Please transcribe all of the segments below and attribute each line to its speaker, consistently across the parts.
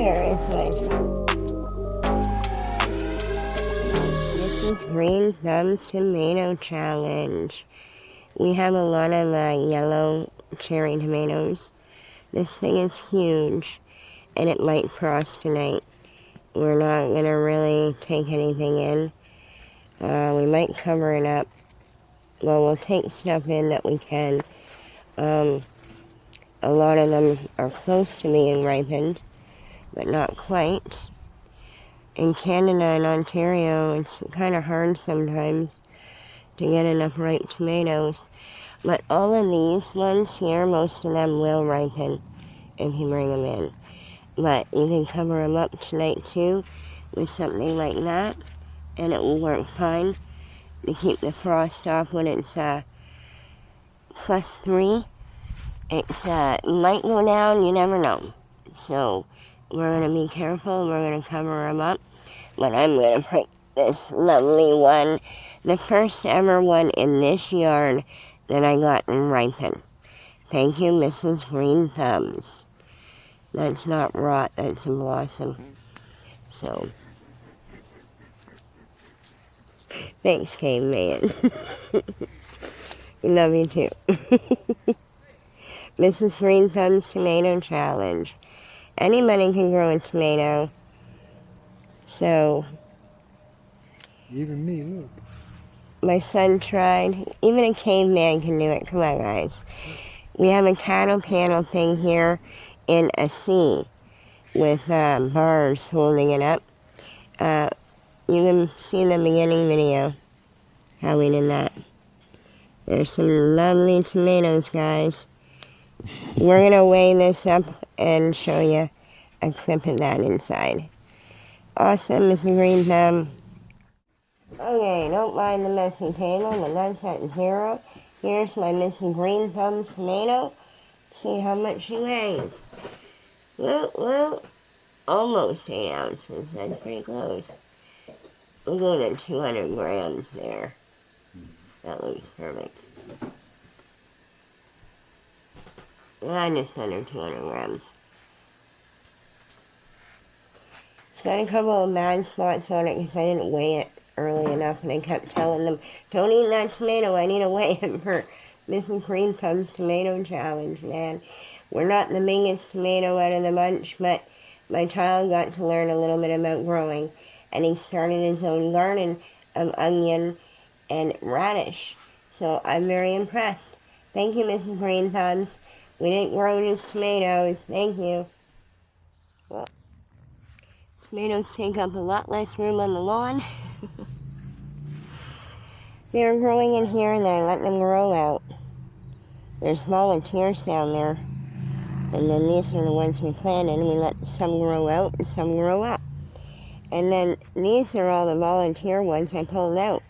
Speaker 1: Here is my This is Green Thumbs Tomato Challenge. We have a lot of yellow cherry tomatoes. This thing is huge, and it might frost tonight. We're not going to really take anything in. We might cover it up. Well, we'll take stuff in that we can. A lot of them are close to being ripened, but not quite. In Canada and Ontario, it's kind of hard sometimes to get enough ripe tomatoes. But all of these ones here, most of them will ripen if you bring them in. But you can cover them up tonight too with something like that, and it will work fine to keep the frost off when it's +3. It might go down, you never know. So we're going to be careful, we're going to cover them up. But I'm going to pick this lovely one, the first ever one in this yard that I got in ripen. Thank you, Mrs. Green Thumbs. That's not rot, that's a blossom. So, thanks, caveman. Love you too. Mrs. Green Thumbs Tomato Challenge. Anybody can grow a tomato. So,
Speaker 2: even me, look.
Speaker 1: My son tried. Even a caveman can do it. Come on, guys. We have a cattle panel thing here in a C with bars holding it up. You can see in the beginning video how we did that. There's some lovely tomatoes, guys. We're going to weigh this up and show you a clip of that inside. Awesome, Mr. Green Thumb. Okay, don't mind the messy table, but that's at 0. Here's my Mrs. Green Thumb's tomato. See how much she weighs. Well, almost 8 ounces. That's pretty close. We'll go with 200 grams there. That looks perfect. Just under 200 grams. It's got a couple of bad spots on it because I didn't weigh it early enough, and I kept telling them, don't eat that tomato, I need to weigh it for Mrs. Green Thumb's Tomato Challenge, man. We're not the biggest tomato out of the bunch, but my child got to learn a little bit about growing, and he started his own garden of onion and radish, so I'm very impressed. Thank you, Mrs. Green Thumbs. We didn't grow just tomatoes. Thank you. Well, tomatoes take up a lot less room on the lawn. They're growing in here, and then I let them grow out. There's volunteers down there, and then these are the ones we planted, and we let some grow out and some grow up. And then these are all the volunteer ones I pulled out.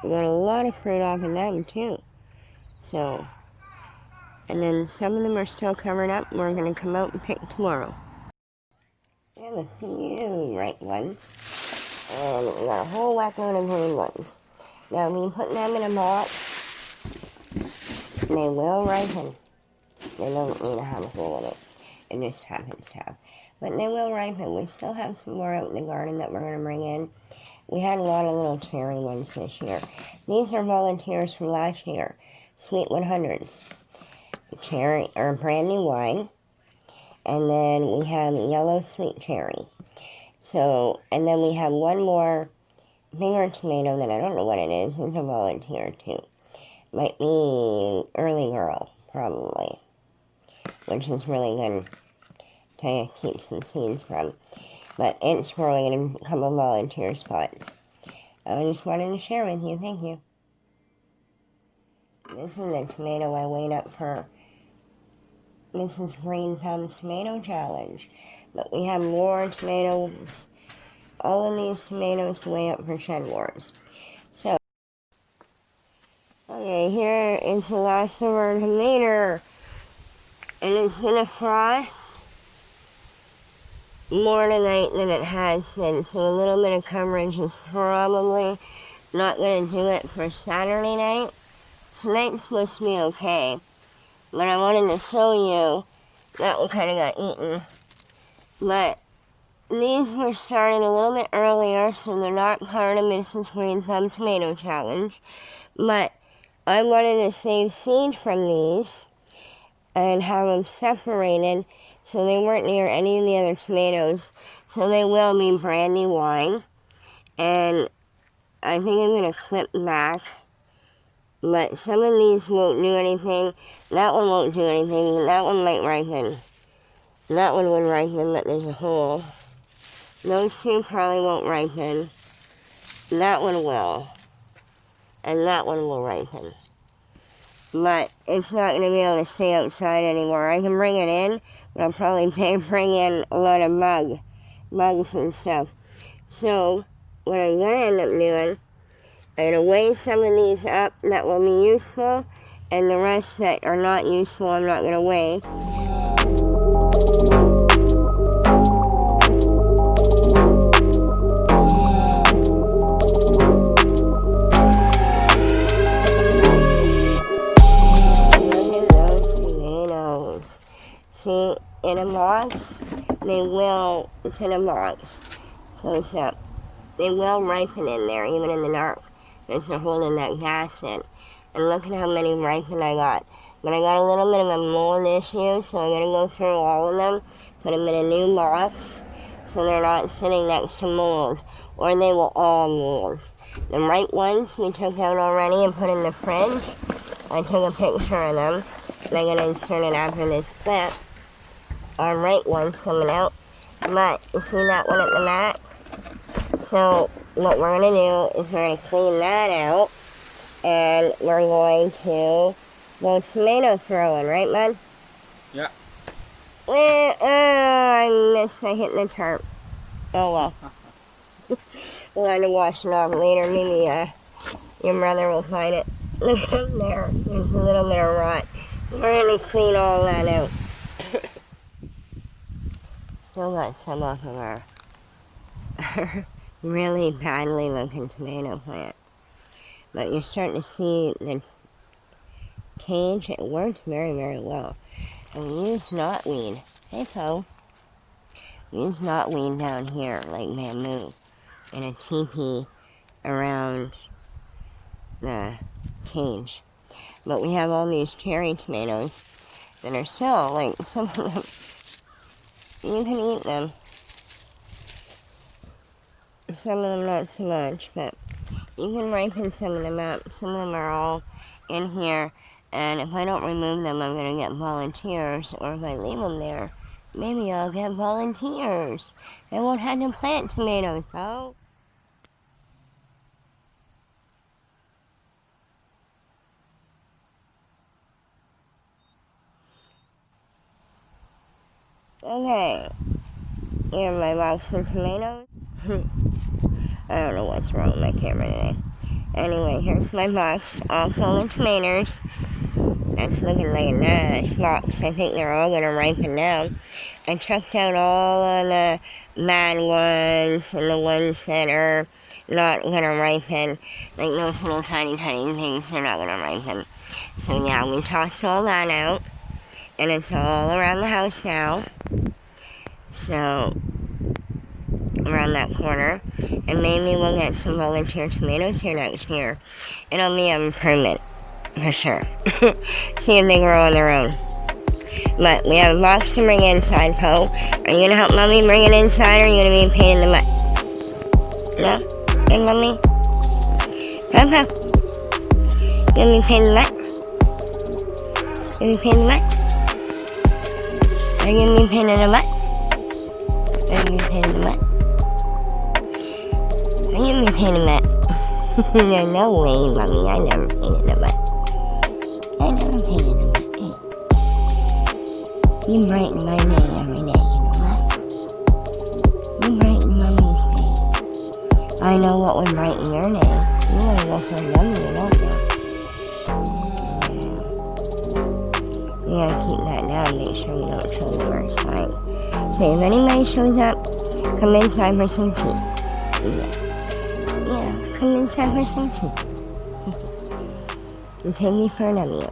Speaker 1: We got a lot of fruit off of them too. So, and then some of them are still covered up, and we're going to come out and pick tomorrow. We have a few ripe ones, and we got a whole whack load of green ones. Now, when you put them in a box, they will ripen. They don't need to have a hole in it. It just happens to have. But they will ripen. We still have some more out in the garden that we're going to bring in. We had a lot of little cherry ones this year. These are volunteers from last year. Sweet 100s. Cherry, or Brandy wine. And then we have yellow sweet cherry. So, and then we have one more bigger tomato that I don't know what it is. It's a volunteer too. Might be early girl, probably. Which is really good to keep some seeds from. But it's growing in a couple volunteer spots. I just wanted to share with you. Thank you. This is the tomato I weighed up for Mrs. Green Thumb's Tomato Challenge. But we have more tomatoes. All of these tomatoes to weigh up for Shed Wars. So, okay, here is the last of our tomato. And it's going to frost more tonight than it has been. So a little bit of coverage is probably not going to do it for Saturday night. Tonight's supposed to be okay. But I wanted to show you that one kind of got eaten. But these were started a little bit earlier, so they're not part of Mrs. Green Thumb Tomato Challenge. But I wanted to save seed from these and have them separated so they weren't near any of the other tomatoes. So they will be Brandy wine. And I think I'm going to clip back. But some of these won't do anything. That one won't do anything. That one might ripen. That one would ripen, but there's a hole. Those two probably won't ripen. That one will. And that one will ripen. But it's not going to be able to stay outside anymore. I can bring it in, but I'll probably bring in a lot of bugs and stuff. So what I'm going to end up doing, I'm going to weigh some of these up that will be useful, and the rest that are not useful I'm not going to weigh. See, in a box, it's in a box, close up. They will ripen in there, even in the dark, because they're holding that gas in. And look at how many ripen I got. But I got a little bit of a mold issue, so I'm going to go through all of them, put them in a new box, so they're not sitting next to mold, or they will all mold. The ripe ones we took out already and put in the fridge. I took a picture of them, and I'm going to insert it after this clip. Our right one's coming out, but you see that one at the back? So what we're going to do is we're going to clean that out, and we're going to go tomato throwing, right, Bud?
Speaker 2: Yeah.
Speaker 1: I missed by hitting the tarp. Oh well. We'll have to wash it off later. Maybe your brother will find it. Look up there. There's a little bit of rot. We're going to clean all that out. Still got some off of our really badly looking tomato plant. But you're starting to see the cage. It worked very, very well. And we used knotweed. Hey, Poe. We used knotweed down here, like bamboo, in a teepee around the cage. But we have all these cherry tomatoes that are still, like, some of them, you can eat them. Some of them not so much, but you can ripen some of them up. Some of them are all in here, and if I don't remove them, I'm going to get volunteers, or if I leave them there, maybe I'll get volunteers. I won't have to plant tomatoes, Bo. Okay, here are my box of tomatoes. I don't know what's wrong with my camera today. Anyway, here's my box, all full of tomatoes. That's looking like a nice box. I think they're all going to ripen now. I chucked out all of the bad ones and the ones that are not going to ripen. Like those little tiny things, they're not going to ripen. So yeah, we tossed all that out. And it's all around the house now. So, around that corner. And maybe we'll get some volunteer tomatoes here next year. It'll be a improvement, for sure. See if they grow on their own. But we have a box to bring inside, Poe. Are you going to help Mommy bring it inside, or are you going to be a pain in the butt? No? Hey, Mommy? Poe? You going to be a pain in the butt? You going to be a pain in the butt? Are you going to be a pain in the butt? Are you going to be a pain in the butt? Are you going to be a pain in the butt? No way, Mommy. I never pain in the butt. I never pain in the butt. Hey. You brighten my day every day, you know that? You brighten Mommy's day. I know what would brighten your day. You want to go for a yummy, don't you? We gotta keep that down, make sure we don't show the worst side. So if anybody shows up, come inside for some tea. Yeah, come inside for some tea. And take me for an onion.